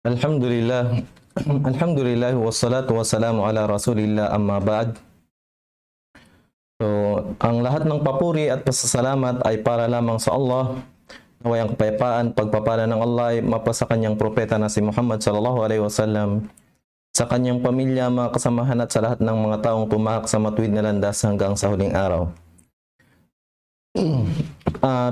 Alhamdulillah. Alhamdulillah wassalatu wassalamu ala Rasulillah amma ba'd. So, ang lahat ng papuri at pasasalamat ay para lamang sa Allah. Naway ang kapayapaan, pagpapala ng Allah ay mapasa kanyang propeta na si Muhammad sallallahu alaihi wasallam, sa kanyang pamilya, mga kasamahan at sa lahat ng mga taong tumahak sa matuwid na landas hanggang sa huling araw.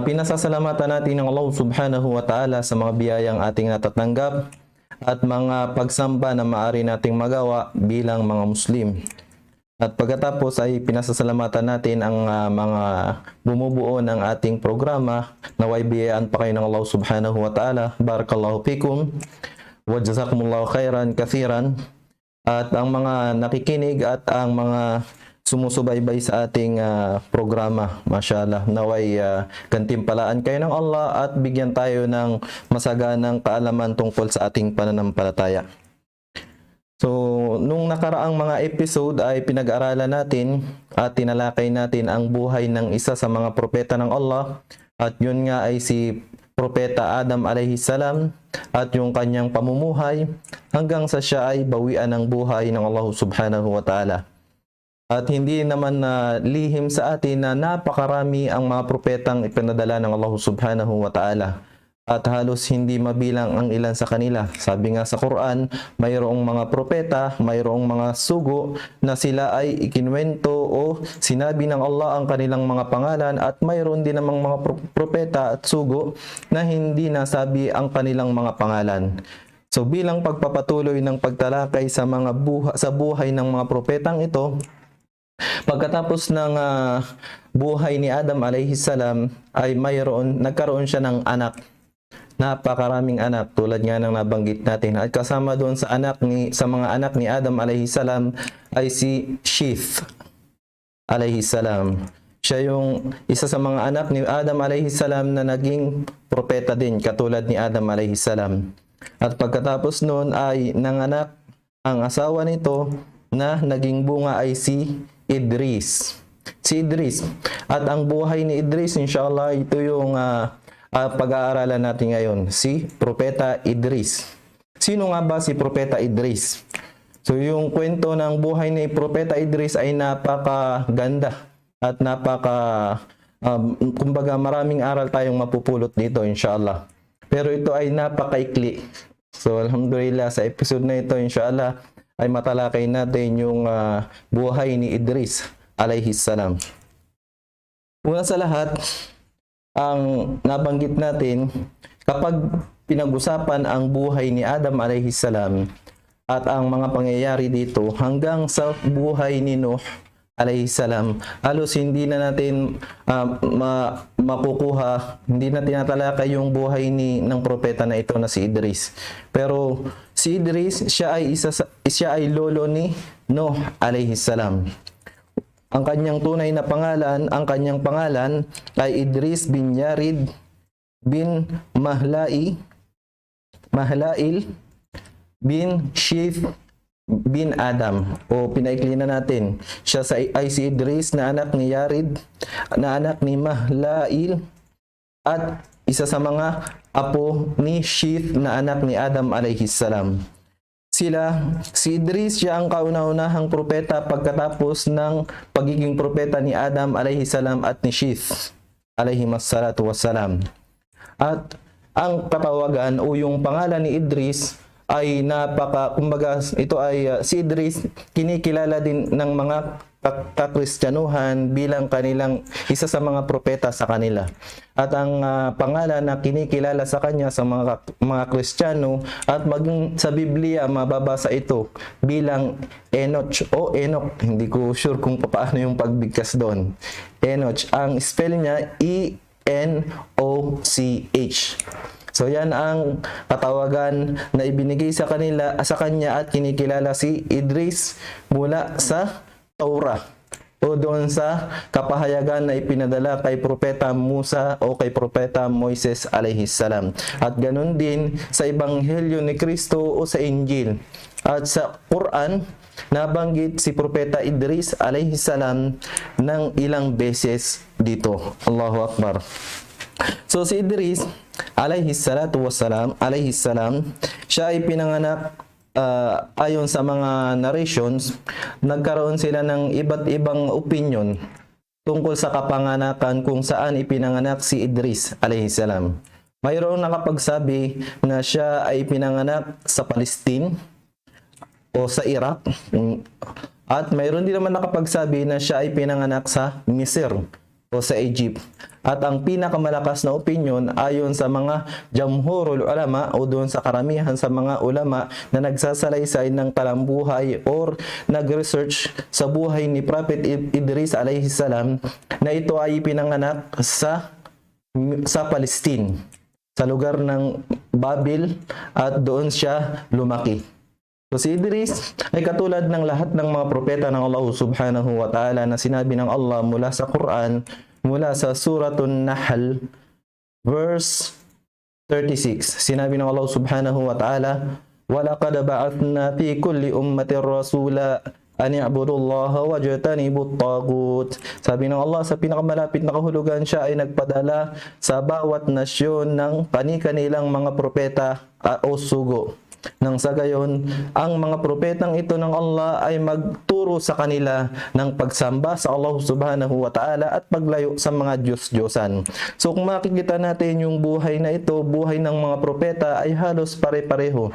Pinasasalamatan natin ng Allah subhanahu wa ta'ala sa mga biyayang ating natatanggap at mga pagsamba na maaari nating magawa bilang mga Muslim. At pagkatapos ay pinasasalamatan natin ang mga bumubuo ng ating programa. Naway biyayaan pa kayo ng Allah subhanahu wa ta'ala. Barakallahu fikum wa jazakumullahu khairan kathiran. At ang mga nakikinig at ang mga sumusubaybay sa ating programa, mashallah, naway gantimpalaan kayo ng Allah at bigyan tayo ng masaganang kaalaman tungkol sa ating pananampalataya. So, nung nakaraang mga episode ay pinag-aralan natin at tinalakay natin ang buhay ng isa sa mga propeta ng Allah, at yun nga ay si Propeta Adam alayhi salam at yung kanyang pamumuhay hanggang sa siya ay bawian ng buhay ng Allah subhanahu wa ta'ala. At hindi naman lihim sa atin na napakarami ang mga propetang ipinadala ng Allah subhanahu wa ta'ala. At halos hindi mabilang ang ilan sa kanila. Sabi nga sa Quran, mayroong mga propeta, mayroong mga sugo na sila ay ikinwento o sinabi ng Allah ang kanilang mga pangalan, at mayroon din namang mga propeta at sugo na hindi nasabi ang kanilang mga pangalan. So bilang pagpapatuloy ng pagtalakay sa buhay ng mga propetang ito, pagkatapos ng buhay ni Adam alayhi salam ay nagkaroon siya ng anak. Napakaraming anak tulad nga ng nabanggit natin. At kasama doon sa mga anak ni Adam alayhi salam ay si Sheth alayhi salam. Siya yung isa sa mga anak ni Adam alayhi salam na naging propeta din katulad ni Adam alayhi salam. At pagkatapos noon ay nanganak ang asawa nito na naging bunga ay si Idris. At ang buhay ni Idris, inshallah, ito yung pag-aaralan natin ngayon. Si Propeta Idris. Sino nga ba si Propeta Idris? So yung kwento ng buhay ni Propeta Idris ay napakaganda at kumbaga maraming aral tayong mapupulot dito, inshallah. Pero ito ay napakaikli. So alhamdulillah, sa episode na ito, inshallah, ay matalakay natin yung buhay ni Idris alayhi salam. Una sa lahat, ang nabanggit natin, kapag pinag-usapan ang buhay ni Adam alayhi salam at ang mga pangyayari dito hanggang sa buhay ni Nuh alayhi salam, halos hindi na natin makukuha, hindi na tinatalakay yung buhay ng propeta na ito na si Idris. Pero si Idris, siya ay lolo ni Nuh alayhi salam. Ang kanyang tunay na pangalan, ang kanyang pangalan ay Idris bin Yarid bin Mahlail bin Sheth bin Adam, o pinaikli na natin. Siya ay si Idris na anak ni Yarid, na anak ni Mahlail, at isa sa mga apo ni Sheth na anak ni Adam alayhi salam. Si Idris, siya ang kauna-unahang propeta pagkatapos ng pagiging propeta ni Adam alayhi salam at ni Sheth alayhi salatu wassalam. At ang katawagan o yung pangalan ni Idris ay kumbaga ito ay si Idris kinikilala din ng mga kakristyanuhan bilang kanilang isa sa mga propeta sa kanila. At ang pangalan na kinikilala sa kanya sa mga Kristiyano at maging sa Biblia mababasa ito bilang Enoch o Enoch. Hindi ko sure kung paano yung pagbigkas doon. Enoch, ang spell niya Enoch. So yan ang katawagan na ibinigay sa kanya at kinikilala si Idris mula sa Torah o doon sa kapahayagan na ipinadala kay Propeta Musa o kay Propeta Moises alayhi salam. At ganun din sa Ebanghelyo ni Kristo o sa Injil. At sa Quran, nabanggit si Propeta Idris alayhi salam ng ilang beses dito. Allahu Akbar. So si Idris alayhi salam, siya ay pinanganak ayon sa mga narrations, nagkaroon sila ng iba't ibang opinion tungkol sa kapanganakan kung saan ipinanganak si Idris alayhi salam. Mayroong nakapagsabi na siya ay pinanganak sa Palestine o sa Iraq, at mayroon din naman nakapagsabi na siya ay pinanganak sa Misir o sa Egypt. At ang pinakamalakas na opinion ayon sa mga jamhurul ulama o doon sa karamihan sa mga ulama na nagsasalaysay ng talambuhay or nag-research sa buhay ni Prophet Idris alayhi salam, na ito ay pinanganak sa Palestine, sa lugar ng Babil, at doon siya lumaki. So si Idris ay katulad ng lahat ng mga propeta ng Allah subhanahu wa ta'ala na sinabi ng Allah mula sa Quran, mula sa Suratun Nahl, verse 36. Sinabi ng Allah subhanahu wa ta'ala, وَلَقَدْ بَعَثْنَا فِي كُلِّ أُمَّةٍ رَسُولًا أَنِ اعْبُدُوا اللَّهَ وَاجْتَنِبُوا الطَّاغُوتَ. Sabi ng Allah, sa pinakamalapit na kahulugan, siya ay nagpadala sa bawat nasyon ng kani-kanilang mga propeta o sugo. Nang sa gayon, ang mga propetang ito ng Allah ay magturo sa kanila ng pagsamba sa Allah subhanahu wa ta'ala at paglayo sa mga Diyos-Diyosan. So kung makikita natin yung buhay na ito, buhay ng mga propeta ay halos pare-pareho.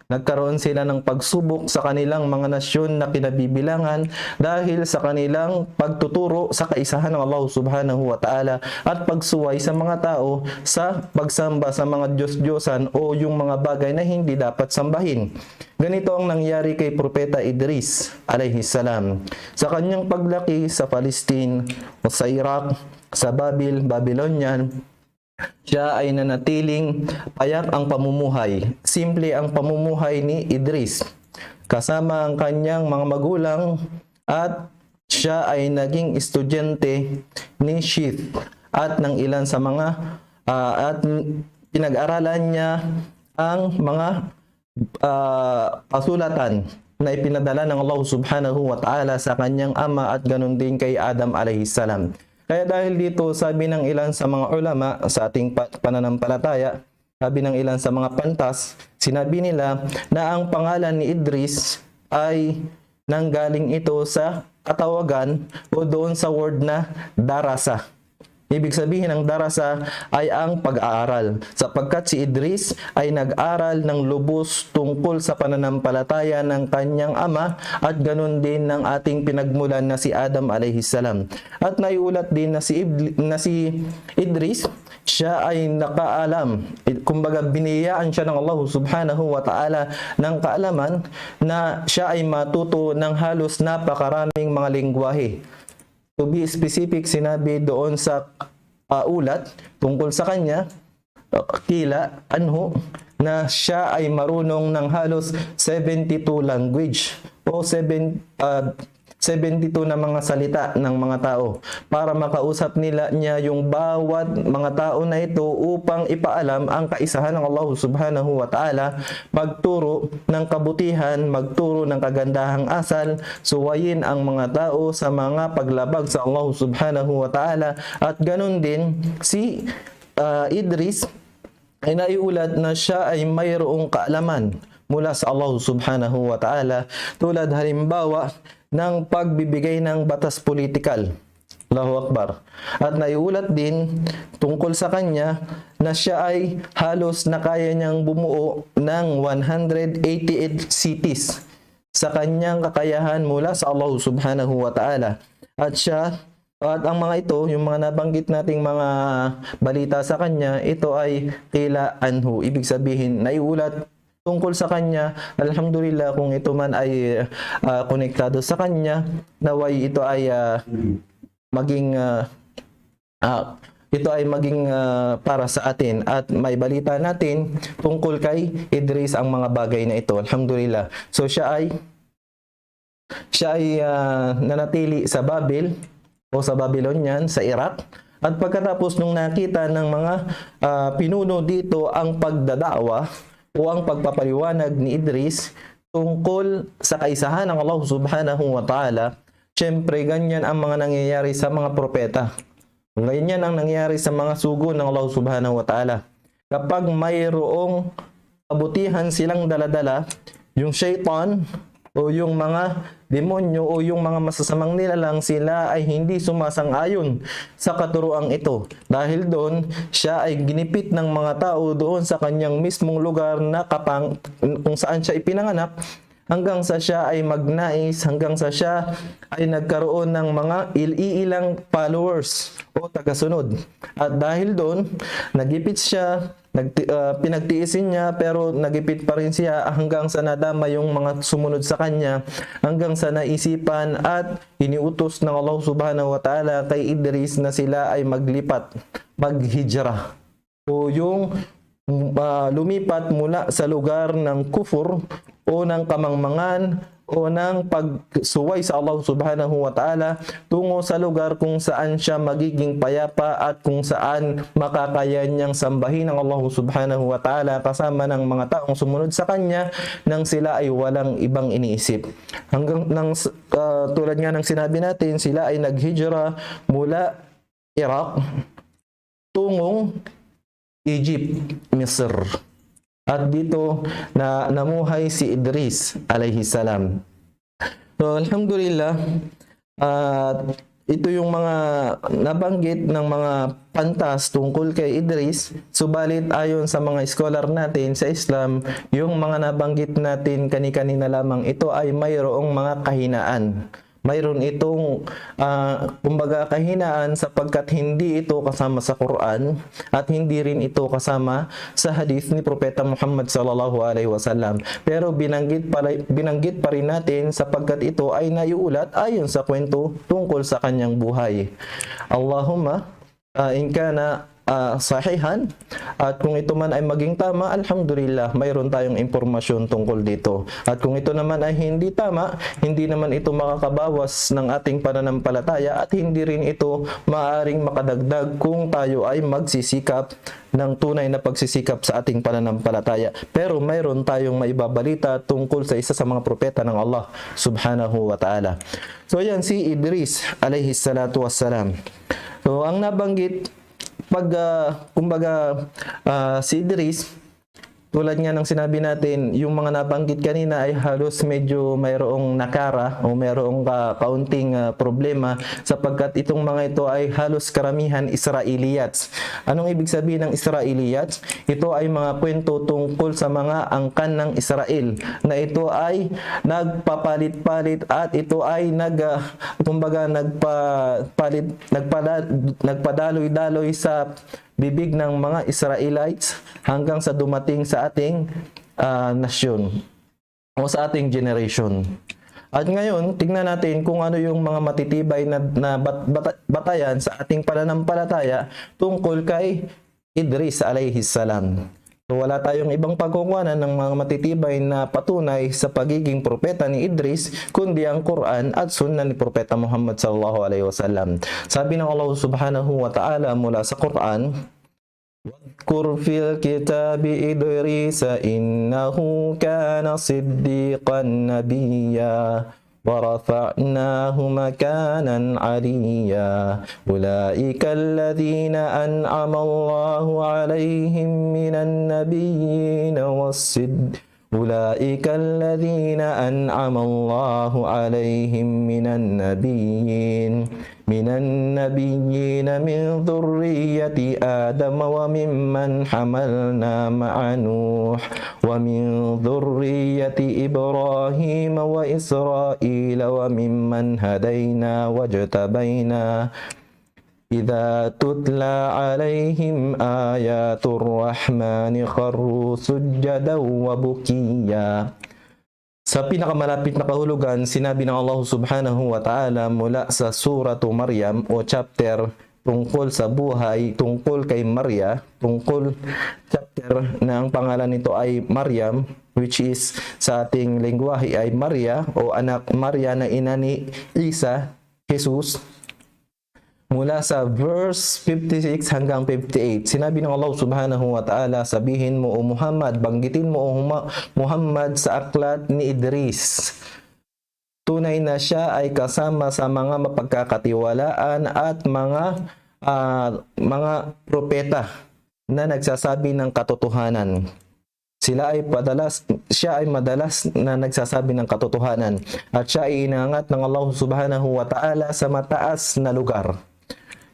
Nagkaroon sila ng pagsubok sa kanilang mga nasyon na kinabibilangan dahil sa kanilang pagtuturo sa kaisahan ng Allah subhanahu wa ta'ala at pagsuway sa mga tao sa pagsamba sa mga Diyos-Diyosan o yung mga bagay na hindi dapat sambahin. Ganito ang nangyari kay Propeta Idris alayhi salam. Sa kanyang paglaki sa Palestine o sa Iraq, sa Babylonian, siya ay nanatiling payak ang pamumuhay. Simple ang pamumuhay ni Idris kasama ang kanyang mga magulang, at siya ay naging estudyante ni Shith at ng ilan sa mga at pinag-aralan niya ang mga pasulatan na ipinadala ng Allah subhanahu wa ta'ala sa kanyang ama, at ganun din kay Adam alayhi salam. Kaya dahil dito, sabi ng ilan sa mga ulama sa ating pananampalataya, sabi ng ilan sa mga pantas, sinabi nila na ang pangalan ni Idris ay nanggaling ito sa katawagan o doon sa word na darasa. Ibig sabihin ng darasa ay ang pag-aaral, sapagkat si Idris ay nag-aral ng lubos tungkol sa pananampalataya ng kanyang ama, at ganun din ng ating pinagmulan na si Adam alayhi salam. At naiulat din na si Idris, siya ay nakaalam, kumbaga biniyaan siya ng Allah subhanahu wa ta'ala ng kaalaman na siya ay matuto ng halos napakaraming mga lingwahe. To be specific, sinabi doon sa ulat tungkol sa kanya, kila anhu, na siya ay marunong ng halos 72 language o 72 na mga salita ng mga tao para makausap niya yung bawat mga tao na ito upang ipaalam ang kaisahan ng Allah subhanahu wa ta'ala, magturo ng kabutihan, magturo ng kagandahang asal, suwayin ang mga tao sa mga paglabag sa Allah subhanahu wa ta'ala. At ganun din si Idris ay naiulat na siya ay mayroong kaalaman mula sa Allah subhanahu wa ta'ala, tulad halimbawa ng pagbibigay ng batas politikal. Allahu Akbar. At naiulat din tungkol sa kanya na siya ay halos na kaya niyang bumuo ng 188 cities sa kanyang kakayahan mula sa Allah subhanahu wa ta'ala. At ang mga ito, yung mga nabanggit nating mga balita sa kanya, ito ay kila anhu. Ibig sabihin, naiulat tungkol sa kanya, alhamdulillah, kung ito man ay konektado sa kanya, naway ito ay maging para sa atin, at may balita natin tungkol kay Idris ang mga bagay na ito, alhamdulillah. So siya ay nanatili sa Babil o sa Babylonian sa Iraq, at pagkatapos nung nakita ng mga pinuno dito ang pagdadawa o ang pagpapaliwanag ni Idris tungkol sa kaisahan ng Allah subhanahu wa ta'ala, syempre ganyan ang mga nangyayari sa mga propeta. Ganyan ang nangyayari sa mga sugo ng Allah subhanahu wa ta'ala. kapag mayroong kabutihan silang daladala, yung shaitan o yung mga demonyo o yung mga masasamang nilalang, sila ay hindi sumasang-ayon sa katuruang ito. Dahil doon, siya ay ginipit ng mga tao doon sa kanyang mismong lugar na kung saan siya ipinanganak, hanggang sa siya ay magnais, hanggang sa siya ay nagkaroon ng mga ilang followers o tagasunod. At dahil doon, nagipit siya, pinagtiisin niya, pero nagipit pa rin siya hanggang sa nadama yung mga sumunod sa kanya, hanggang sa naisipan at iniutos ng Allah subhanahu wa ta'ala kay Idris na sila ay maglipat, maghijrah, o yung lumipat mula sa lugar ng kufur o ng kamangmangan o ng pagsuway sa Allah subhanahu wa ta'ala tungo sa lugar kung saan siya magiging payapa at kung saan makakaya niyang sambahin ang Allah subhanahu wa ta'ala kasama ng mga taong sumunod sa kanya nang sila ay walang ibang iniisip. Hanggang tulad nga ng sinabi natin, sila ay naghijra mula Iraq tungong Egypt, Misr. At dito na namuhay si Idris alayhi salam. So alhamdulillah, ito yung mga nabanggit ng mga pantas tungkol kay Idris. Subalit ayon sa mga scholar natin sa Islam, yung mga nabanggit natin kani-kanina lamang, ito ay mayroong mga kahinaan. Mayroon itong kumbaga kahinaan sapagkat hindi ito kasama sa Quran at hindi rin ito kasama sa hadith ni Propeta Muhammad sallallahu alaihi wasallam. Pero binanggit pa rin natin sapagkat ito ay naiulat ayon sa kwento tungkol sa kanyang buhay. Allahumma in kana sahihan, at kung ito man ay maging tama, alhamdulillah, mayroon tayong impormasyon tungkol dito. At kung ito naman ay hindi tama, hindi naman ito makakabawas ng ating pananampalataya at hindi rin ito maaaring makadagdag kung tayo ay magsisikap ng tunay na pagsisikap sa ating pananampalataya. Pero mayroon tayong maibabalita tungkol sa isa sa mga propeta ng Allah subhanahu wa ta'ala. So yan si Idris alayhi salatu wassalam. So ang nabanggit si Idris, tulad nga ng sinabi natin, yung mga nabanggit kanina ay halos medyo mayroong nakara o mayroong kaunting problema sapagkat itong mga ito ay halos karamihan Israeliyats. Anong ibig sabihin ng Israeliyats? Ito ay mga kwento tungkol sa mga angkan ng Israel na ito ay nagpapalit-palit at ito ay nagpadaloy-daloy sa bibig ng mga Israelites hanggang sa dumating sa ating nasyon o sa ating generation. At ngayon, tingnan natin kung ano yung mga matitibay na batayan sa ating pananampalataya tungkol kay Idris alayhi salam. So wala tayong ibang pagkukuhanan ng mga matitibay na patunay sa pagiging propeta ni Idris kundi ang Quran at Sunnah ni Propeta Muhammad sallallahu alaihi wasallam. Sabi ng Allah subhanahu wa ta'ala mula sa Quran, "Wadhkur fil kitabi Idris innahu kana siddiqan nabiyya ورفعناه مكانا عليا أولئك الذين أنعم الله عليهم من النبيين أولئك الذين أنعم الله عليهم من النبيين من ذرية آدم وممن حملنا مع نوح ومن ذرية إبراهيم وإسرائيل وممن هدينا واجتبينا إذا تتلى عليهم آيات الرحمن خروا سجدا وبكيا." Sa pinakamalapit na kahulugan, sinabi ng Allah subhanahu wa ta'ala mula sa Suratu Maryam o chapter tungkol sa buhay, tungkol kay Maria, chapter na ang pangalan nito ay Maryam, which is sa ating lengguwahe ay Maria o anak Maria na ina ni Isa, Jesus. Mula sa verse 56 hanggang 58, sinabi ng Allah subhanahu wa ta'ala, "Sabihin mo o Muhammad, banggitin mo o Muhammad sa aklat ni Idris. Tunay na siya ay kasama sa mga mapagkakatiwalaan at mga propeta na nagsasabi ng katotohanan. Siya ay madalas na nagsasabi ng katotohanan at siya ay inangat ng Allah subhanahu wa ta'ala sa mataas na lugar.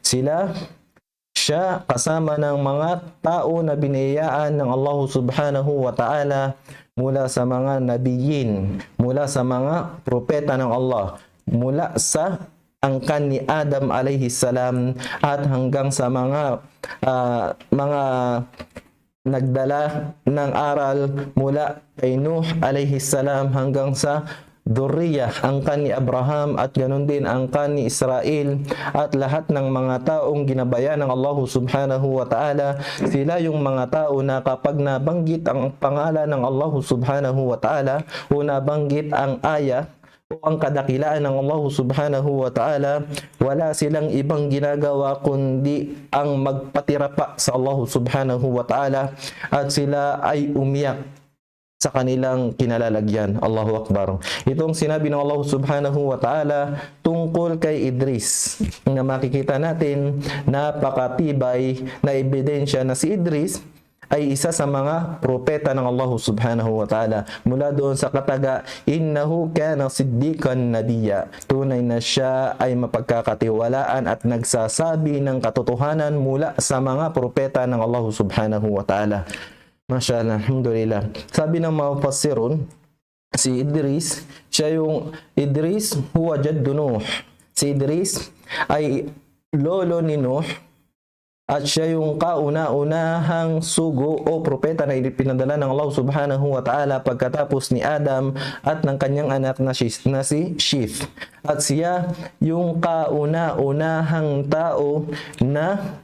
Siya kasama ng mga tao na biniyayaan ng Allah subhanahu wa ta'ala mula sa mga nabiyin, mula sa mga propeta ng Allah, mula sa angkan ni Adam alayhi salam at hanggang sa mga nagdala ng aral mula kay Nuh alayhi salam hanggang sa Duriyah, angkan ni Abraham at ganoon din angkan ni Israel at lahat ng mga taong ginabayan ng Allah subhanahu wa ta'ala. Sila yung mga tao na kapag nabanggit ang pangalan ng Allah subhanahu wa ta'ala o nabanggit ang ayah o ang kadakilaan ng Allah subhanahu wa ta'ala, wala silang ibang ginagawa kundi ang magpatira pa sa Allah subhanahu wa ta'ala at sila ay umiyak sa kanilang kinalalagyan. Allahu Akbar. Itong sinabi ng Allah subhanahu wa ta'ala tungkol kay Idris na makikita natin napakatibay na ebidensya na si Idris ay isa sa mga propeta ng Allah subhanahu wa ta'ala. Mula doon sa kataga, innahu kana siddiqan nabiyya. Tunay na siya ay mapagkakatiwalaan at nagsasabi ng katotohanan mula sa mga propeta ng Allah subhanahu wa ta'ala. Mashallah, alhamdulillah. Sabi ng mga mufassirun, si Idris, Idris huwa jaddu Nuh. Si Idris ay lolo ni Nuh at siya yung kauna-unahang sugo o propeta na ipinadala ng Allah subhanahu wa ta'ala pagkatapos ni Adam at ng kanyang anak na si Shith. At siya yung kauna-unahang tao na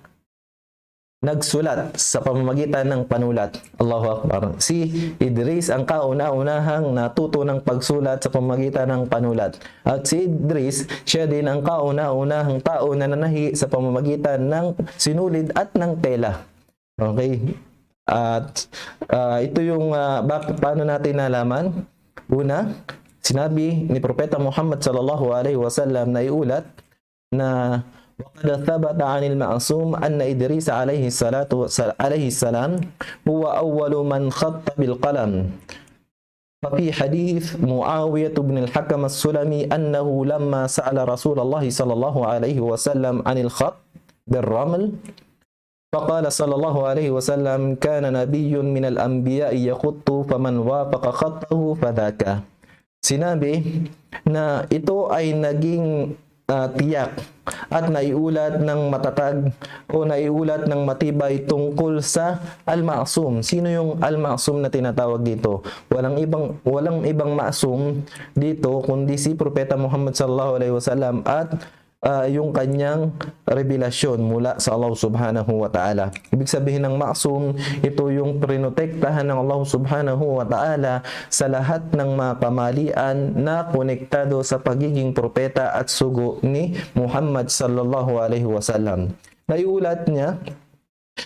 nagsulat sa pamamagitan ng panulat. Allahu Akbar. Si Idris ang kauna-unahang natuto ng pagsulat sa pamamagitan ng panulat. At si Idris, siya din ang kauna-unahang tao na nanahi sa pamamagitan ng sinulid at ng tela. Okay? At ito yung paano natin nalaman. Una, sinabi ni Propeta Muhammad sallallahu alaihi wasallam na iulat na وقد ثبت عن المعصوم أن إدريس عليه السلام هو أول من خط بالقلم. ففي حديث معاوية بن الحكم السلمي أنه لما سأل رسول الله صلى الله عليه وسلم عن الخط بالرمل فقال صلى الله عليه وسلم كان نبي من الأنبياء يخط فمن وافق خطه فذاك. Sinabi na ito ay naging tiyak at naiulat ng matatag o naiulat ng matibay tungkol sa al-ma'sum. Sino yung al-ma'sum na tinatawag dito? Walang ibang ma'sum dito kundi si Propeta Muhammad sallallahu alaihi wasallam at yung kanyang revelasyon mula sa Allah subhanahu wa ta'ala. Ibig sabihin ng ma'sum, ito yung prinotektahan ng Allah subhanahu wa ta'ala sa lahat ng mga kamalian na konektado sa pagiging propeta at sugo ni Muhammad sallallahu alaihi wasallam. Naiulat niya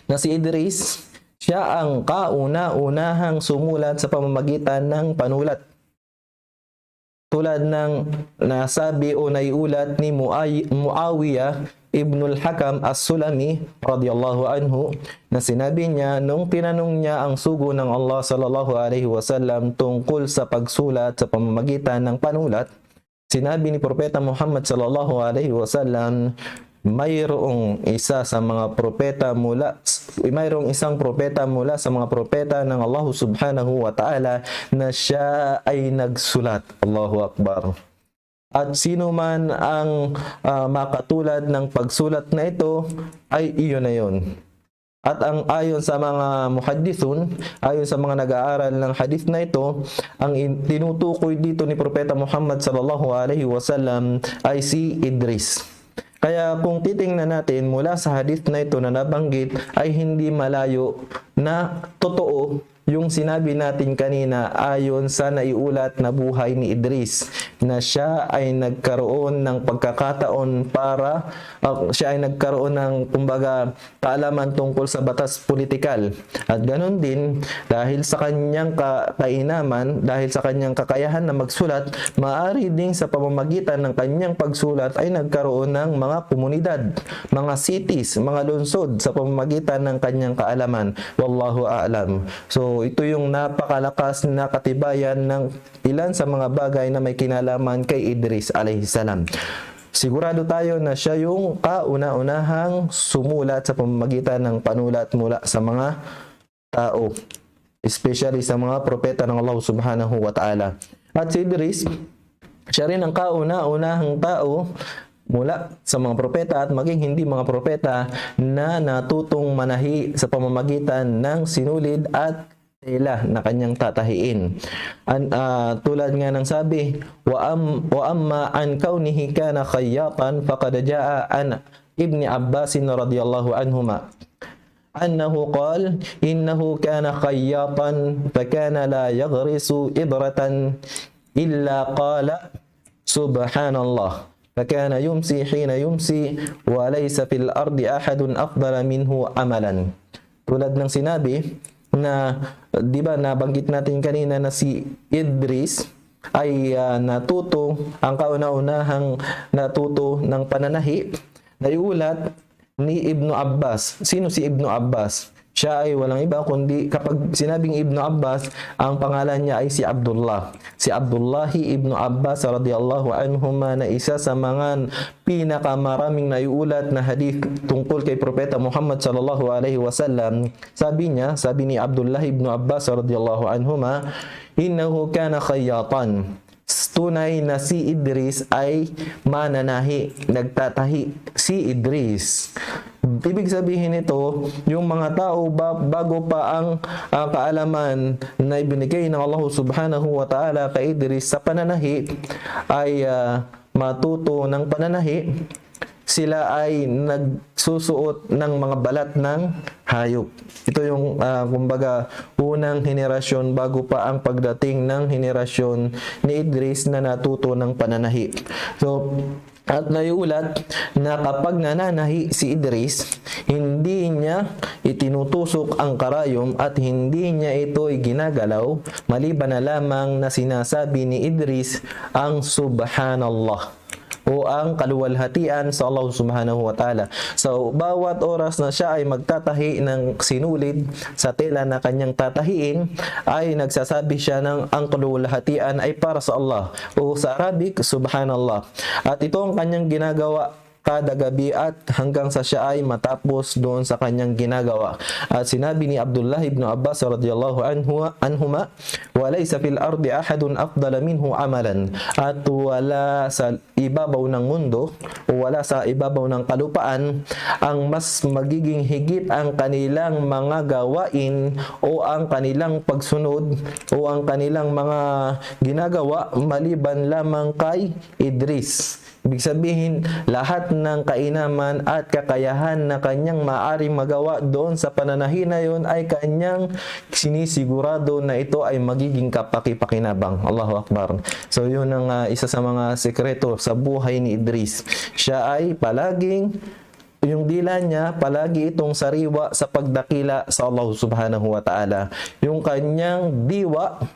na si Idris, siya ang kauna-unahang sumulat sa pamamagitan ng panulat. Tulad ng nasabi o naiulat ni Muawiyah ibn al-Hakam as-Sulami radiyallahu anhu na sinabi niya nung tinanong niya ang sugo ng Allah sallallahu alaihi wasallam tungkol sa pagsulat sa pamamagitan ng panulat, sinabi ni Propeta Muhammad sallallahu alaihi wasallam, mayroong isang propeta mula sa mga propeta ng Allah subhanahu wa ta'ala na siya ay nagsulat. Allahu Akbar. At sino man ang makatulad ng pagsulat na ito ay iyon na yun. At ang ayon sa mga muhaddithun, ayon sa mga nag-aaral ng hadith na ito, ang tinutukoy dito ni Propeta Muhammad sallallahu alaihi wasallam ay si Idris. Kaya kung titingnan natin mula sa hadith na ito na nabanggit ay hindi malayo na totoo yung sinabi natin kanina ayon sa naiulat na buhay ni Idris, na siya ay nagkaroon ng pagkakataon para siya ay nagkaroon ng kumbaga kaalaman tungkol sa batas politikal. At ganoon din, dahil sa kanyang kainaman, dahil sa kanyang kakayahan na magsulat, maaari din sa pamamagitan ng kanyang pagsulat ay nagkaroon ng mga komunidad, mga cities, mga lungsod sa pamamagitan ng kanyang kaalaman. Wallahu a'lam. So ito yung napakalakas na katibayan ng ilan sa mga bagay na may kinalaman kay Idris alayhi salam. Sigurado tayo na siya yung kauna-unahang sumulat sa pamamagitan ng panulat mula sa mga tao, especially sa mga propeta ng Allah subhanahu wa ta'ala. At si Idris, siya rin ang kauna-unahang tao mula sa mga propeta at maging hindi mga propeta na natutong manahi sa pamamagitan ng sinulid at tela na kanyang tatahiin. Tulad nga ng sabi, wa amma an kaunihi kana khayyatan faqad jaa an ibni Abbas radhiyallahu anhuma annahu qala innahu kana khayyatan fakana la yaghrisu ibratan illa qala subhanallah fakana yumsi hina yumsi wa laysa fil ardi ahadun afdala minhu amalan. Tulad ng sinabi na, di ba, nabanggit natin kanina na si Idris ay natuto, ang kauna-unahang natuto ng pananahi, naiulat ni Ibnu Abbas. Sino si Ibnu Abbas? Siya ay walang iba kundi, kapag sinabing Ibnu Abbas, ang pangalan niya ay si Abdullah. Si Abdullahi Ibnu Abbas radhiyallahu anhuma, na isa sa mga pinakamaraming naiulat na hadith tungkol kay Propeta Muhammad sallallahu alaihi wasallam. Sabi ni Abdullah Ibnu Abbas radhiyallahu anhuma, innahu kana khayyatan. Tunay na si Idris ay mananahi, nagtatahi si Idris. Ibig sabihin nito, yung mga tao bago pa ang kaalaman na ibinigay ng Allah subhanahu wa ta'ala kay Idris sa pananahi ay matuto ng pananahi, sila ay nagsusuot ng mga balat ng hayop. Ito yung kumbaga unang henerasyon bago pa ang pagdating ng henerasyon ni Idris na natuto ng pananahi. So, at naiulat na kapag nananahi si Idris, hindi niya itinutusok ang karayom at hindi niya ito ginagalaw, maliban na lamang na sinasabi ni Idris ang subhanallah o ang kaluwalhatian sa Allah subhanahu wa ta'ala. So, bawat oras na siya ay magtatahi ng sinulid sa tela na kanyang tatahiin, ay nagsasabi siya ng ang kaluwalhatian ay para sa Allah, o sa Arabic, subhanallah. At ito ang kanyang ginagawa kada gabi at hanggang sa siya ay matapos doon sa kanyang ginagawa. At sinabi ni Abdullah ibn Abbas radhiyallahu anhuma, walaysa fil ardi ahadun afdala minhu amalan. At wala sa ibabaw ng mundo o wala sa ibabaw ng kalupaan ang mas magiging higit ang kanilang mga gawain o ang kanilang pagsunod o ang kanilang mga ginagawa maliban lamang kay Idris. Ibig sabihin, lahat ng kainaman at kakayahan na kanyang maaring magawa doon sa pananahi na yun ay kanyang sinisigurado na ito ay magiging kapaki-pakinabang. Allahu Akbar. So yun ang isa sa mga sekreto sa buhay ni Idris. Siya ay palaging, yung dila niya, palagi itong sariwa sa pagdakila sa Allah subhanahu wa ta'ala. Yung kanyang diwa,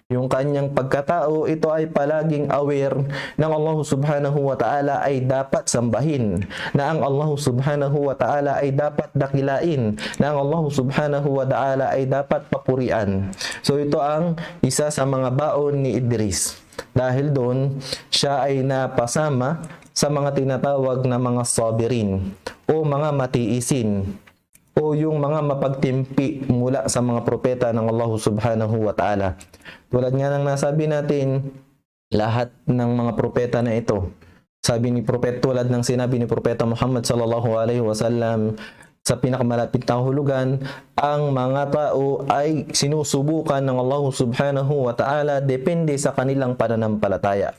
yung kanyang pagkatao, ito ay palaging aware ng Allah subhanahu wa ta'ala ay dapat sambahin, na ang Allah subhanahu wa ta'ala ay dapat dakilain, na ang Allah subhanahu wa ta'ala ay dapat papurian. So ito ang isa sa mga baon ni Idris. Dahil doon, siya ay napasama sa mga tinatawag na mga sabirin o mga matiisin, o yung mga mapagtimpi mula sa mga propeta ng Allah subhanahu wa ta'ala. Tulad nga ng nasabi natin, lahat ng mga propeta na ito, sabi ni propeta, tulad ng sinabi ni Propeta Muhammad sallallahu alaihi wasallam sa pinakamalapit na hulugan, ang mga tao ay sinusubukan ng Allah subhanahu wa ta'ala depende sa kanilang pananampalataya.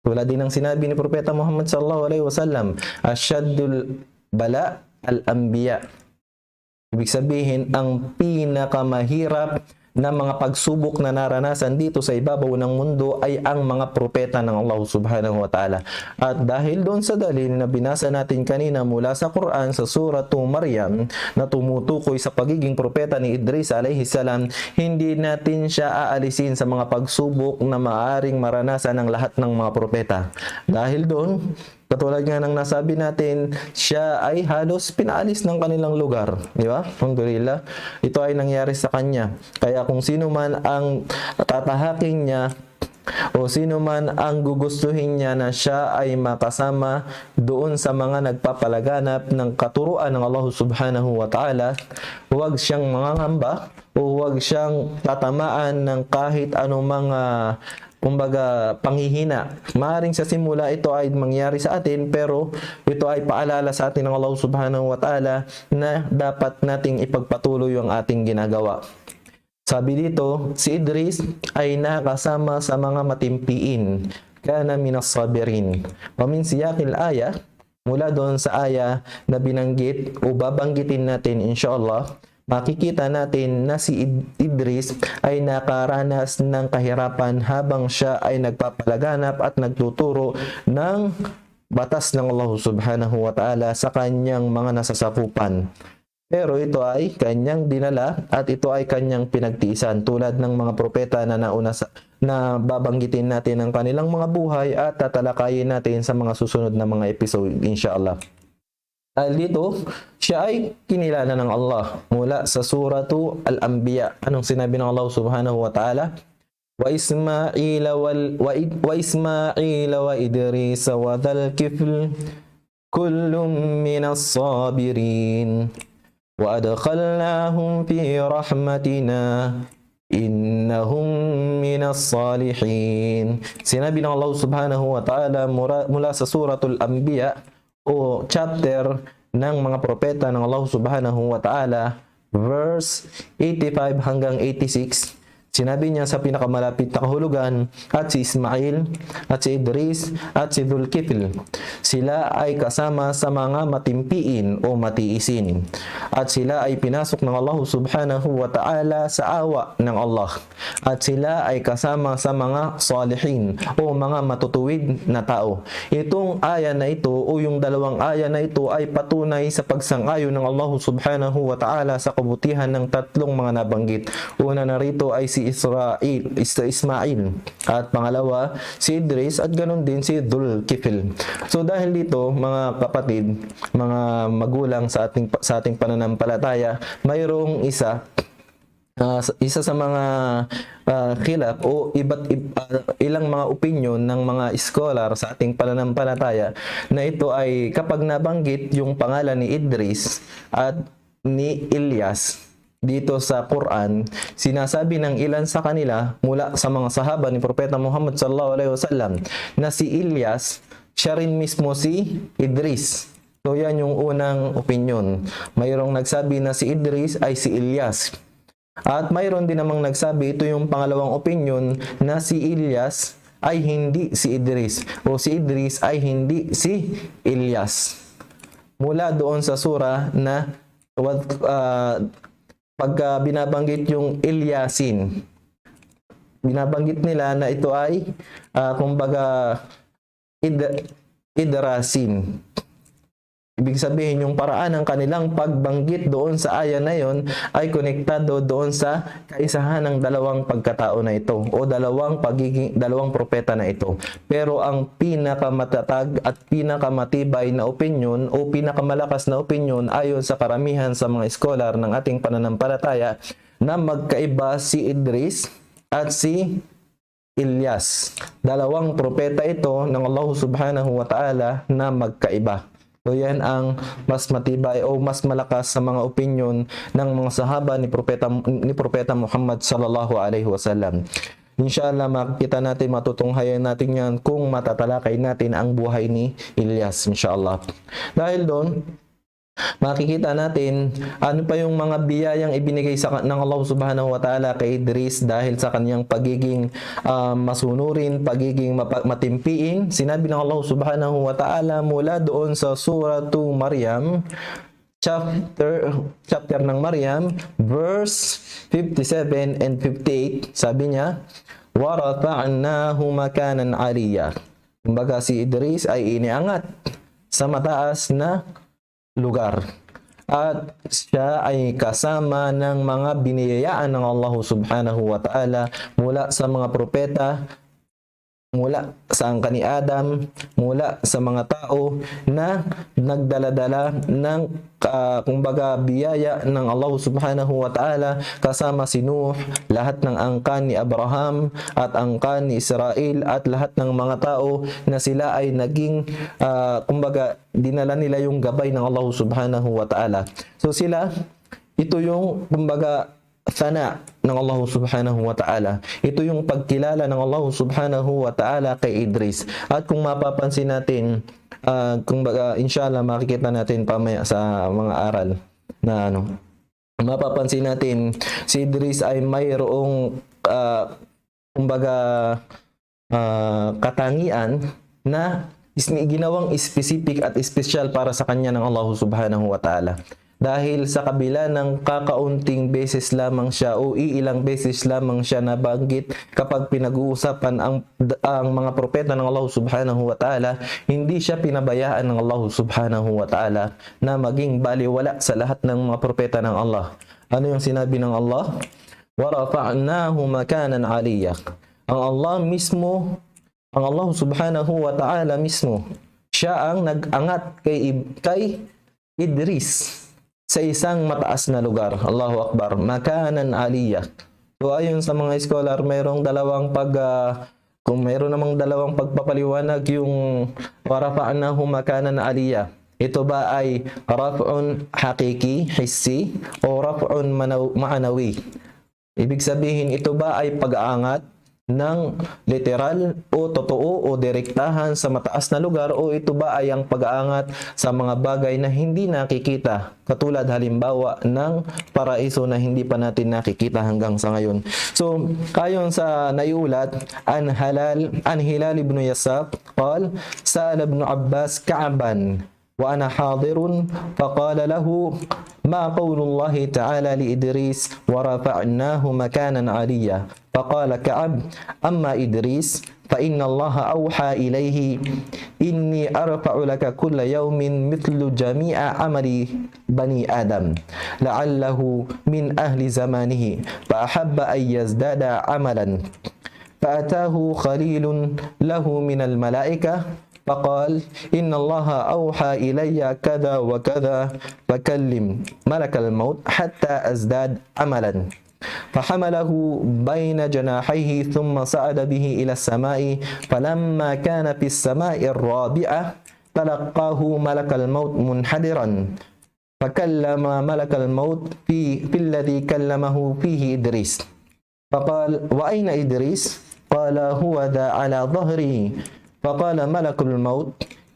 Tulad din ng sinabi ni Propeta Muhammad sallallahu alaihi wasallam, asyaddul bala al-anbiya. Ibig sabihin, ang pinakamahirap na mga pagsubok na naranasan dito sa ibabaw ng mundo ay ang mga propeta ng Allah subhanahu wa ta'ala. At dahil doon sa dalil na binasa natin kanina mula sa Quran sa Surah Maryam na tumutukoy sa pagiging propeta ni Idris alayhi salam, hindi natin siya aalisin sa mga pagsubok na maaaring maranasan ng lahat ng mga propeta. Dahil doon, katulad nga ng nasabi natin, siya ay halos pinaalis ng kanilang lugar. Di ba? Alhamdulillah. Ito ay nangyari sa kanya. Kaya kung sino man ang tatahaking niya o sino man ang gugustuhin niya na siya ay makasama doon sa mga nagpapalaganap ng katuruan ng Allah subhanahu wa ta'ala, huwag siyang mangangamba o huwag siyang tatamaan ng kahit anumang kumbaga panghihina. Maaring sa simula ito ay mangyari sa atin, pero ito ay paalala sa atin ng Allah subhanahu wa ta'ala na dapat nating ipagpatuloy ang ating ginagawa. Sabi dito, si Idris ay nakasama sa mga matimpiin, kana minas sabirin. Wa min siyaqil aya, mula doon sa aya na binanggit o babanggitin natin inshallah, makikita natin na si Idris ay nakaranas ng kahirapan habang siya ay nagpapalaganap at nagtuturo ng batas ng Allah subhanahu wa ta'ala sa kanyang mga nasasakupan. Pero ito ay kanyang dinala at ito ay kanyang pinagtiisan, tulad ng mga propeta na nauna na babanggitin natin ang kanilang mga buhay at tatalakayin natin sa mga susunod na mga episode inshallah. Dahil dito, siya ay kinilala ng Allah mula sa suratu Al-Anbiya. Anong sinabi ng Allah subhanahu wa ta'ala? Wa Ismaila wa Idris wa dhal kifl kullum minas sabirin wa adkhalnahum fi rahmatina innahum minas salihin. Sinabi ng Allah subhanahu wa ta'ala mula sa suratul Anbiya o chapter ng mga propeta ng Allah subhanahu wa ta'ala, verse 85 hanggang 86, sinabi niya sa pinakamalapit na kahulugan, at si Ismail, at si Idris, at si Dhul-Kifl, sila ay kasama sa mga matimpiin o matiisin. At sila ay pinasok ng Allah subhanahu wa ta'ala sa awa ng Allah. At sila ay kasama sa mga salihin o mga matutuwid na tao. Itong aya na ito o yung dalawang aya na ito ay patunay sa pagsang-ayon ng Allah subhanahu wa ta'ala sa kabutihan ng tatlong mga nabanggit. Una narito ay si Ismail, at pangalawa si Idris, at ganoon din si Dhul-Kifl. So dahil dito mga kapatid, mga magulang sa ating pananampalataya, mayroong isa sa mga khilaf o ilang mga opinion ng mga scholar sa ating pananampalataya na ito ay kapag nabanggit yung pangalan ni Idris at ni Ilyas dito sa Quran, sinasabi ng ilan sa kanila mula sa mga sahaba ni Propeta Muhammad sallallahu alaihi wasallam na si Ilyas, siya rin mismo si Idris. So yan yung unang opinion. Mayroong nagsabi na si Idris ay si Ilyas. At mayroon din namang nagsabi, ito yung pangalawang opinion, na si Ilyas ay hindi si Idris o si Idris ay hindi si Ilyas. Mula doon sa surah na pagka binabanggit yung Ilyasin, binabanggit nila na ito ay kumbaga Idrasin. Ibig sabihin yung paraan ng kanilang pagbanggit doon sa aya na yon ay konektado doon sa kaisahan ng dalawang pagkatao na ito o dalawang propeta na ito. Pero ang pinakamatatag at pinakamatibay na opinyon o pinakamalakas na opinyon ayon sa karamihan sa mga scholar ng ating pananampalataya na magkaiba si Idris at si Ilyas. Dalawang propeta ito ng Allah subhanahu wa ta'ala na magkaiba. So yan ang mas matibay o mas malakas sa mga opinion ng mga sahaba ni Propeta Muhammad sallallahu alaihi wasallam. Inshallah makikita natin, matutunghayan natin yan kung matatalakay natin ang buhay ni Ilyas inshallah. Dahil doon, makikita natin ano pa yung mga biyayang ibinigay ng Allah subhanahu wa ta'ala kay Idris dahil sa kanyang pagiging masunurin, pagiging matimpiin. Sinabi ng Allah subhanahu wa ta'ala mula doon sa suratu Maryam chapter ng Maryam, verse 57 and 58, sabi niya, وَرَفَعْنَاهُ مَكَانًا عَلِيًّا. Kumbaga si Idris ay iniangat sa mataas na lugar. At siya ay kasama ng mga biniyayaan ng Allah subhanahu wa ta'ala mula sa mga propeta, mula sa angka ni Adam, mula sa mga tao na nagdaladala ng kumbaga biyaya ng Allah subhanahu wa ta'ala, kasama si Nuh, lahat ng angkan ni Abraham at angkan ni Israel at lahat ng mga tao na sila ay naging kumbaga dinala nila yung gabay ng Allah subhanahu wa ta'ala. So sila, ito yung kumbaga sana ng Allah subhanahu wa ta'ala. Ito yung pagkilala ng Allah subhanahu wa ta'ala kay Idris. At kung mapapansin natin, kumbaga inshallah makikita natin pamaya sa mga aral na mapapansin natin si Idris ay mayroong kumbaga katangian na ginawang specific at special para sa kanya ng Allah subhanahu wa ta'ala. Dahil sa kabila ng kakaunting beses lamang siya o iilang beses lamang siya nabanggit kapag pinag-uusapan ang mga propeta ng Allah subhanahu wa ta'ala, hindi siya pinabayaan ng Allah subhanahu wa ta'ala na maging baliwala sa lahat ng mga propeta ng Allah. Ano yung sinabi ng Allah? وَرَفَعْنَاهُ مَكَانًا عَلِيًّا. Ang Allah mismo, ang Allah subhanahu wa ta'ala mismo, siya ang nag-angat kay Idris sa isang mataas na lugar. Allahu Akbar. Makanan aliyah. So ayon sa mga scholar, mayroong dalawang kung mayroon namang dalawang pagpapaliwanag yung warafa'nahu makanan aliyah. Ito ba ay raf'un hakiki, hissi, o raf'un ma'anawi? Ibig sabihin, ito ba ay pag-aangat ng literal o totoo o direktahan sa mataas na lugar, o ito ba ay ang pag-aangat sa mga bagay na hindi nakikita, katulad halimbawa ng paraiso na hindi pa natin nakikita hanggang sa ngayon. So ayon sa naiulat, an Hilal ibn Yasaf qal sa'ala ibn Abbas Ka'ban wa ana hadirun faqala lahu ma qawlullahi ta'ala li Idris wa rafa'nahu makanan 'aliyya. فقال كعب أما إدريس فإن الله أوحى إليه إني أرفع لك كل يوم مثل جميع عمل بني آدم لعله من أهل زمانه فأحب أن يزداد عملا فأتاه خليل له من الملائكة فقال إن الله أوحى إلي كذا وكذا فكلم ملك الموت حتى أزداد عملا فحمله بين جناحيه ثم صعد به إلى السماء فلما كان في السماء الرابعة تلقاه ملك الموت منحدرا فكلم ملك الموت في الذي كلمه فيه إدريس فقال وأين إدريس؟ قال هو ذا على ظهره فقال ملك الموت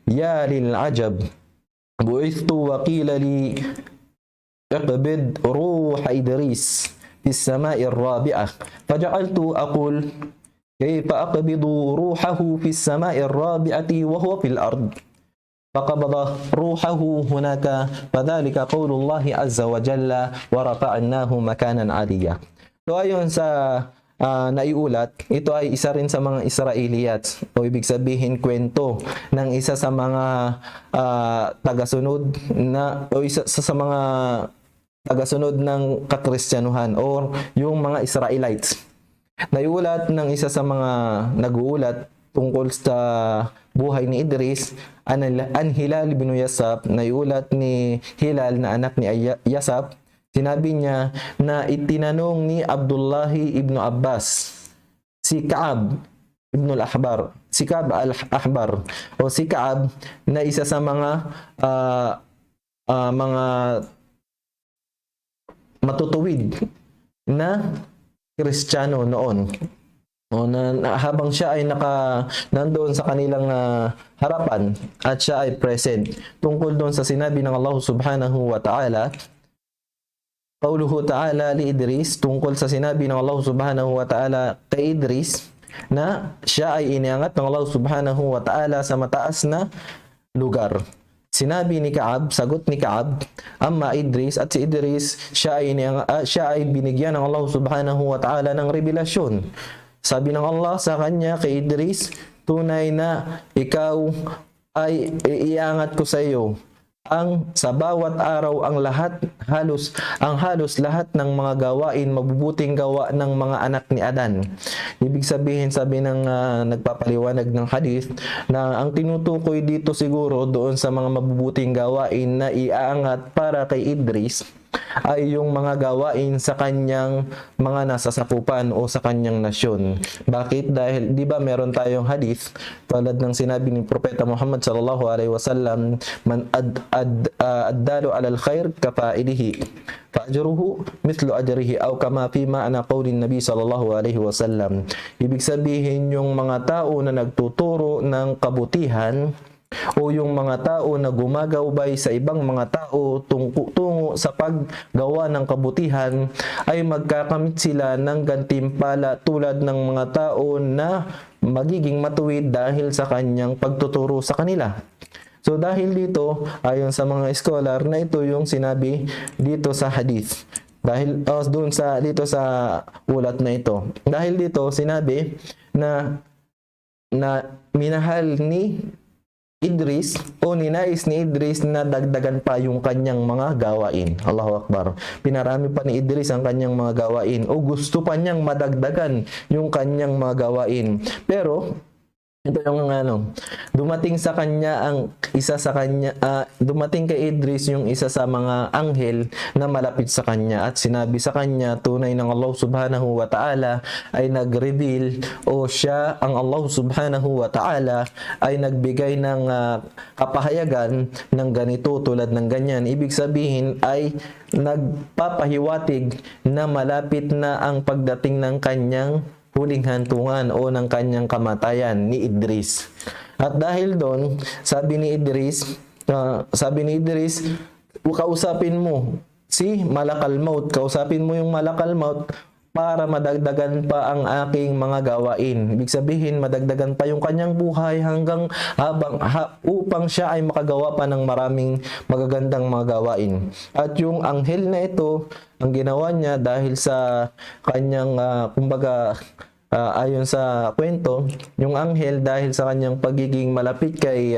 يا للعجب بعثت وقيل لي اقبض روح إدريس في السماء الرابعة فجعلت أقول كيف أقبض روحه في السماء الرابعة وهو في الأرض فقبض روحه هناك فذلك قول الله عز وجل ورفعناه مكانا عليا. So ayon sa naiulat, ito ay isa rin sa mga Israeliyat, o ibig sabihin kwento ng isa sa mga tagasunod na o isa sa mga tagasunod ng kakristyanuhan o yung mga Israelites. Naiulat ng isa sa mga nag-uulat tungkol sa buhay ni Idris, an Hilal ibn Yasaf, naiulat ni Hilal na anak ni Yasaf, sinabi niya na itinanong ni Abdullahi ibn Abbas si Ka'ab ibn al-Ahbar, si Ka'ab al-Ahbar o si Ka'ab na isa sa mga matutuwid na Kristiyano noon. O na habang siya ay nandoon sa kanilang harapan at siya ay present tungkol doon sa sinabi ng Allah subhanahu wa ta'ala, qauluhu ta'ala li Idris, tungkol sa sinabi ng Allah subhanahu wa ta'ala kay Idris na siya ay iniangat ng Allah subhanahu wa ta'ala sa mataas na lugar. Sinabi ni Kaab, sagot ni Kaab, amma Idris, at si Idris, siya ay binigyan ng Allah subhanahu wa ta'ala ng revelasyon. Sabi ng Allah sa kanya kay Idris, tunay na ikaw ay iangat ko sa iyo ang sa bawat araw ang halos lahat ng mga gawain, mabubuting gawa ng mga anak ni Adan. Ibig sabihin, sabi ng nagpapaliwanag ng hadith, na ang tinutukoy dito siguro doon sa mga mabubuting gawain na iaangat para kay Idris ay yung mga gawain sa kanyang mga nasasakupan o sa kanyang nasyon. Bakit? Dahil di ba meron tayong hadith tulad ng sinabi ni Propeta Muhammad sallallahu alaihi wasallam, man addalu alal khair kafailihi fa'ajruhu mithlu ajrihi aw kama fi ma'na qawlin nabi sallallahu alaihi wasallam. Ibig sabihin, yung mga tao na nagtuturo ng kabutihan o yung mga tao na gumagaybay sa ibang mga tao tungo sa paggawa ng kabutihan ay magkakamit sila ng gantimpala tulad ng mga tao na magiging matuwid dahil sa kanyang pagtuturo sa kanila. So dahil dito, ayon sa mga scholar, na ito yung sinabi dito sa hadith. Dahil dito sa ulat na ito. Dahil dito sinabi na minahal ni Idris o ninais ni Idris na dagdagan pa yung kanyang mga gawain. Allahu Akbar. Pinarami pa ni Idris ang kanyang mga gawain o gusto pa niyang madagdagan yung kanyang mga gawain. Pero ito yung dumating sa kanya dumating kay Idris yung isa sa mga anghel na malapit sa kanya at sinabi sa kanya, tunay ng Allah subhanahu wa ta'ala ay nag-reveal o siya, ang Allah subhanahu wa ta'ala ay nagbigay ng kapahayagan ng ganito tulad ng ganyan. Ibig sabihin ay nagpapahiwatig na malapit na ang pagdating ng kanyang huling hantungan o ng kanyang kamatayan ni Idris. At dahil doon, sabi ni Idris, kausapin mo si Malakal Maut, kausapin mo yung Malakal Maut para madagdagan pa ang aking mga gawain. Ibig sabihin, madagdagan pa yung kanyang buhay upang siya ay makagawa pa ng maraming magagandang mga gawain. At yung anghel na ito, ang ginawa niya dahil sa kanyang, ayon sa kwento, yung anghel dahil sa kanyang pagiging malapit kay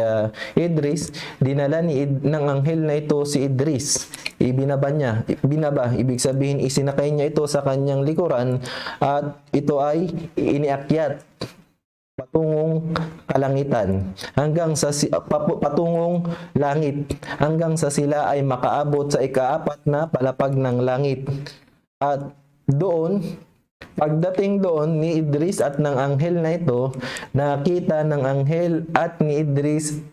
Idris, dinala ng anghel na ito si Idris. Binaba, ibig sabihin isinakay niya ito sa kanyang likuran at ito ay iniakyat patungong kalangitan patungong langit hanggang sa sila ay makaabot sa ikaapat na palapag ng langit. At doon, pagdating doon ni Idris at ng anghel na ito, nakita ng anghel at ni Idris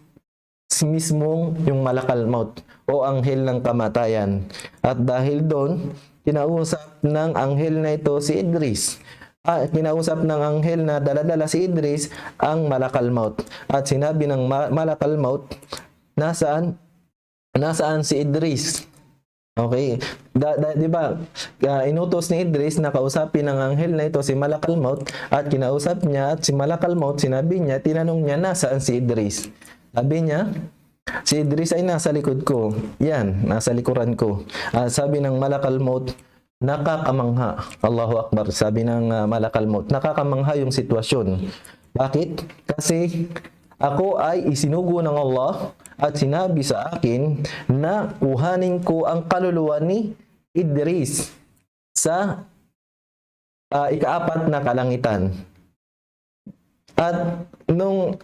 mismong yung Malakal Maut o anghel ng kamatayan. At dahil doon, kinausap ng anghel na ito si Idris. Kinausap ng anghel na daladala si Idris ang Malakal Maut. At sinabi ng Malakal Maut, nasaan si Idris? Okay, di ba? Inutos ni Idris na kausapin ng anghel na ito si Malakal Maut at kinausap niya at si Malakal Maut, tinanong niya nasaan si Idris. Sabi niya, si Idris ay nasa likod ko. Yan, nasa likuran ko. Sabi ng Malakal Maut, nakakamangha. Allahu Akbar. Sabi ng Malakal Maut, nakakamangha yung sitwasyon. Bakit? Kasi ako ay isinugo ng Allah at sinabi sa akin na kuhanin ko ang kaluluwa ni Idris sa ikaapat na kalangitan. At nung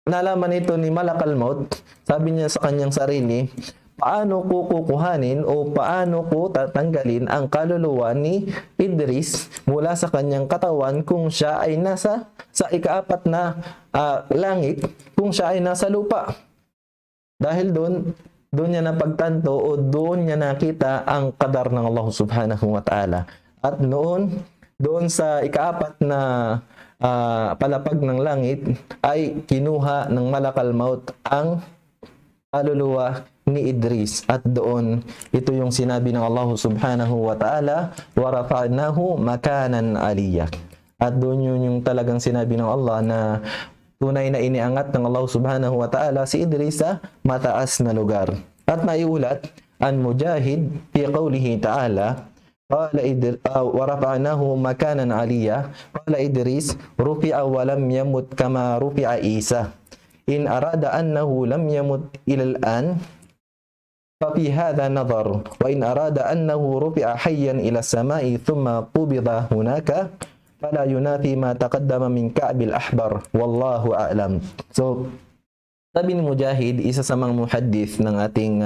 nalaman ito ni Malakal Maut, sabi niya sa kanyang sarili, paano ko kukuhanin o paano ko tatanggalin ang kaluluwa ni Idris mula sa kanyang katawan kung siya ay nasa sa ikaapat na langit, kung siya ay nasa lupa. Dahil doon niya napagtanto o doon niya nakita ang qadar ng Allah subhanahu wa ta'ala. At doon sa ikaapat na palapag ng langit ay kinuha ng Malakal Maut ang kaluluwa ni Idris. At doon, ito yung sinabi ng Allah subhanahu wa ta'ala, wa rafa'nahu makanan aliyah. At doon yung talagang sinabi ng Allah na tunay na iniangat ng Allah subhanahu wa ta'ala si Idris sa mataas na lugar. At naiulat an Mujahid fi qawlihi ta'ala, wa rafa'nahu makanan aliyya, qala Idris rufi'a wa lam yamut kama rufi'a Isa, in arada annahu lam yamut ila al-an ففي هذا نظر وإن أراد أنه رفع حيا إلى السماء ثم قبض هناك فلا ينافي ما تقدم من كعب الأحبر والله أعلم. So, sabi ni Mujahid, isa sa mga muhaddith ng ating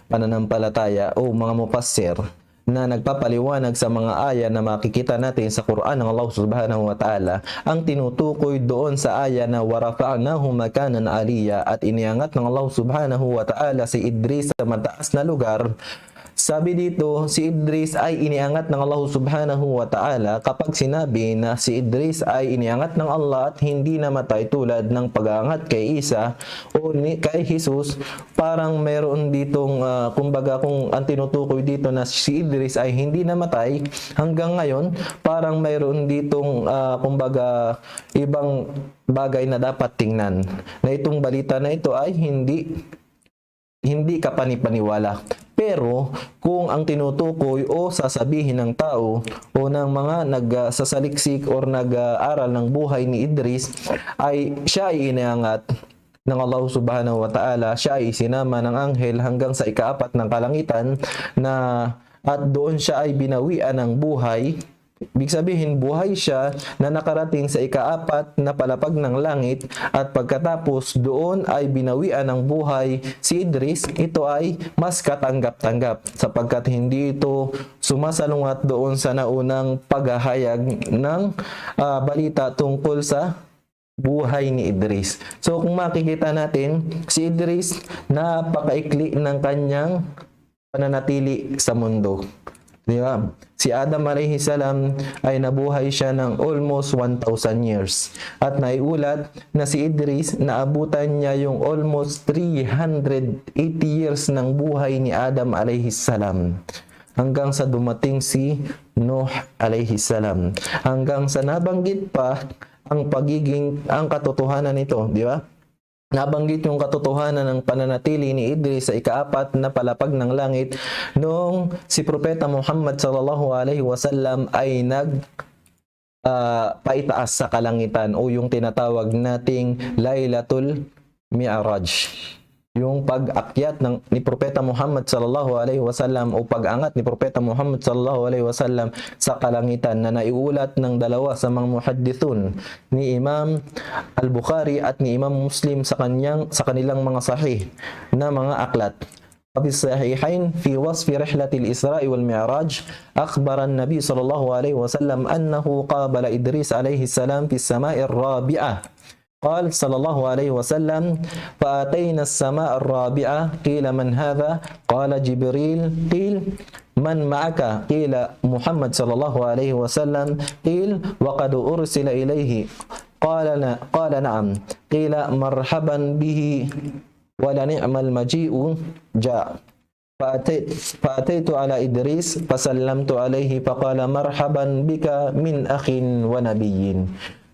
pananampalataya o mga mufassir na nagpapaliwanag sa mga aya na makikita natin sa Quran ng Allah subhanahu wa ta'ala, ang tinutukoy doon sa aya na warafa'nahu makanan aliyya at iniangat ng Allah subhanahu wa ta'ala si Idris sa mataas na lugar. Sabi dito, si Idris ay iniangat ng Allah subhanahu wa ta'ala kapag sinabi na si Idris ay iniangat ng Allah at hindi namatay tulad ng pag-aangat kay Isa o kay Jesus. Parang mayroon ditong, kumbaga kung ang tinutukoy dito na si Idris ay hindi namatay hanggang ngayon, parang mayroon ditong, kumbaga, ibang bagay na dapat tingnan. Na itong balita na ito ay hindi kapanipaniwala. Pero kung ang tinutukoy o sasabihin ng tao o ng mga nagsasaliksik o nag-aaral ng buhay ni Idris ay siya ay iniangat ng Allah subhanahu wa ta'ala, siya ay sinama ng anghel hanggang sa ikaapat ng kalangitan at doon siya ay binawian ng buhay. Ibig sabihin, buhay siya na nakarating sa ikaapat na palapag ng langit at pagkatapos doon ay binawian ng buhay si Idris. Ito ay mas katanggap-tanggap sapagkat hindi ito sumasalungat doon sa naunang paghahayag ng balita tungkol sa buhay ni Idris. So kung makikita natin, si Idris napakaikli ng kanyang pananatili sa mundo. Di ba? Si Adam alayhi salam ay nabuhay siya ng almost 1,000 years. At naiulat na si Idris, naabutan niya yung almost 380 years ng buhay ni Adam alayhi salam. Hanggang sa dumating si Nuh alayhi salam. Hanggang sa nabanggit pa ang katotohanan nito, di ba? Nabanggit yung katotohanan ng pananatili ni Idris sa ikaapat na palapag ng langit noong si Propeta Muhammad sallallahu alaihi wasallam ay paitaas sa kalangitan o yung tinatawag nating Laylatul Mi'raj. Yung pag-akyat ni Propeta Muhammad sallallahu alaihi wasallam o pag-angat ni Propeta Muhammad sallallahu alaihi wasallam sa kalangitan na naiulat ng dalawa sa mga muhaddithun ni Imam Al-Bukhari at ni Imam Muslim sa kanilang mga sahih na mga aklat. في الصحيحين في وصف رحلة الإسراء والمعراج أخبر النبي صلى الله عليه وسلم أنه قابل إدريس عليه السلام في السماء الرابعة. قال صلى الله عليه وسلم فأتينا السماء الرابعة قيل من هذا قال جبريل قيل من معك قيل محمد صلى الله عليه وسلم قيل وقد أرسل إليه قال نعم قيل مرحبا به ولنعم المجيء جاء فأتيت على إدريس فسلمت عليه فقال مرحبا بك من أخ ونبي.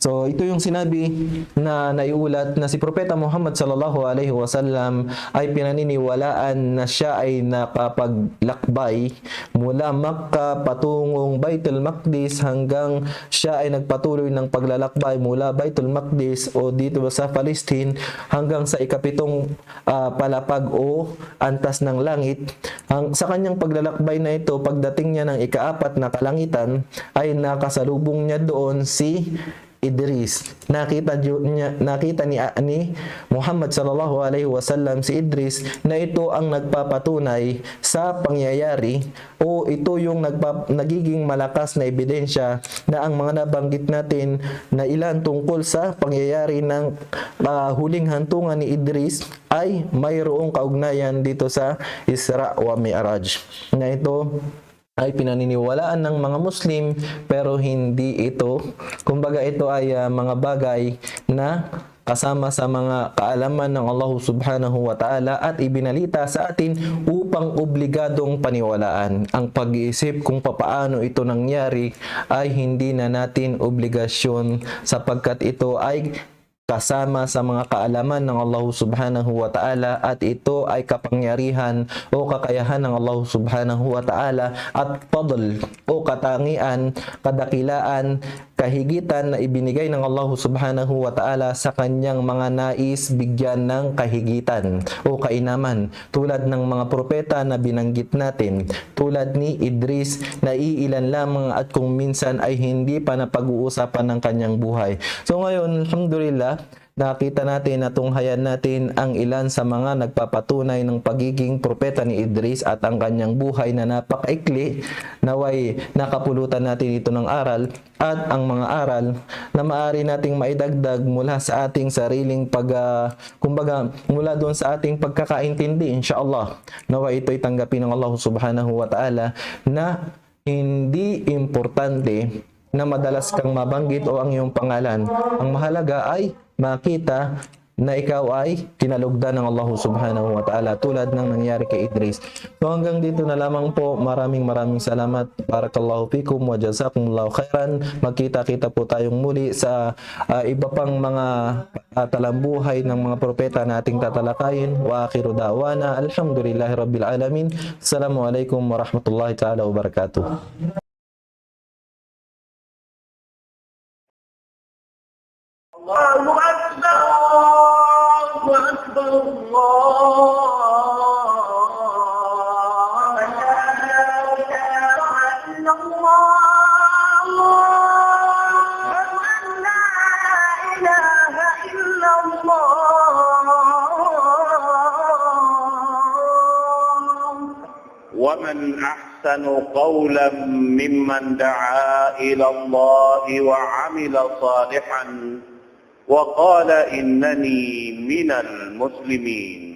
So, ito yung sinabi na naiulat na si Propeta Muhammad sallallahu alaihi wasallam ay pinaniniwalaan na siya ay nakapaglakbay mula Makkah patungong Baitul Maqdis hanggang siya ay nagpatuloy ng paglalakbay mula Baitul Maqdis o dito sa Palestine hanggang sa ikapitong palapag o antas ng langit. Sa kanyang paglalakbay na ito, pagdating niya ng ikaapat na kalangitan, ay nakasalubong niya doon si Idris. Nakita ni Muhammad sallallahu alaihi wasallam si Idris na ito ang nagpapatunay sa pangyayari o ito yung nagiging malakas na ebidensya na ang mga nabanggit natin na ilan tungkol sa pangyayari ng huling hantungan ni Idris ay mayroong kaugnayan dito sa Isra wa Mi'raj. Na ito ay pinaniniwalaan ng mga Muslim pero hindi ito, kumbaga ito ay mga bagay na kasama sa mga kaalaman ng Allah subhanahu wa ta'ala at ibinalita sa atin upang obligadong paniwalaan. Ang pag-iisip kung papaano ito nangyari ay hindi na natin obligasyon sapagkat ito ay kasama sa mga kaalaman ng Allah subhanahu wa ta'ala, at ito ay kapangyarihan o kakayahan ng Allah subhanahu wa ta'ala at fadl o katangian, kadakilaan, kahigitan na ibinigay ng Allah subhanahu wa ta'ala sa kanyang mga nais bigyan ng kahigitan o kainaman, tulad ng mga propeta na binanggit natin, tulad ni Idris na iilan lamang at kung minsan ay hindi pa napag-uusapan ng kanyang buhay. So ngayon, alhamdulillah, nakita natin na tunghayan natin ang ilan sa mga nagpapatunay ng pagiging propeta ni Idris at ang kanyang buhay na napakaikli. Naway nakapulutan natin ito ng aral at ang mga aral na maaari nating maidagdag mula sa ating sariling kumbaga mula doon sa ating pagkakaintindi, insyaallah. Naway ito'y tanggapin ng Allah subhanahu wa ta'ala na hindi importante na madalas kang mabanggit o ang iyong pangalan. Ang mahalaga ay makita na ikaw ay kinalugdan ng Allah subhanahu wa ta'ala, tulad ng nangyari kay Idris. So hanggang dito na lamang po. Maraming salamat. Barakallahu fikum wa jazakumullahu khairan. Magkita-kita po tayong muli sa iba pang mga talambuhay ng mga propeta na ating tatalakayin. Wa akhiru da'wana alhamdulillahi rabbil alamin. Assalamualaikum warahmatullahi ta'ala wabarakatuh. الله أكبر الله أكبر الله لا إله إلا الله لا إله إلا الله. ومن أحسن قولا ممن دعا إلى الله وعمل صالحا وقال إنني من المسلمين.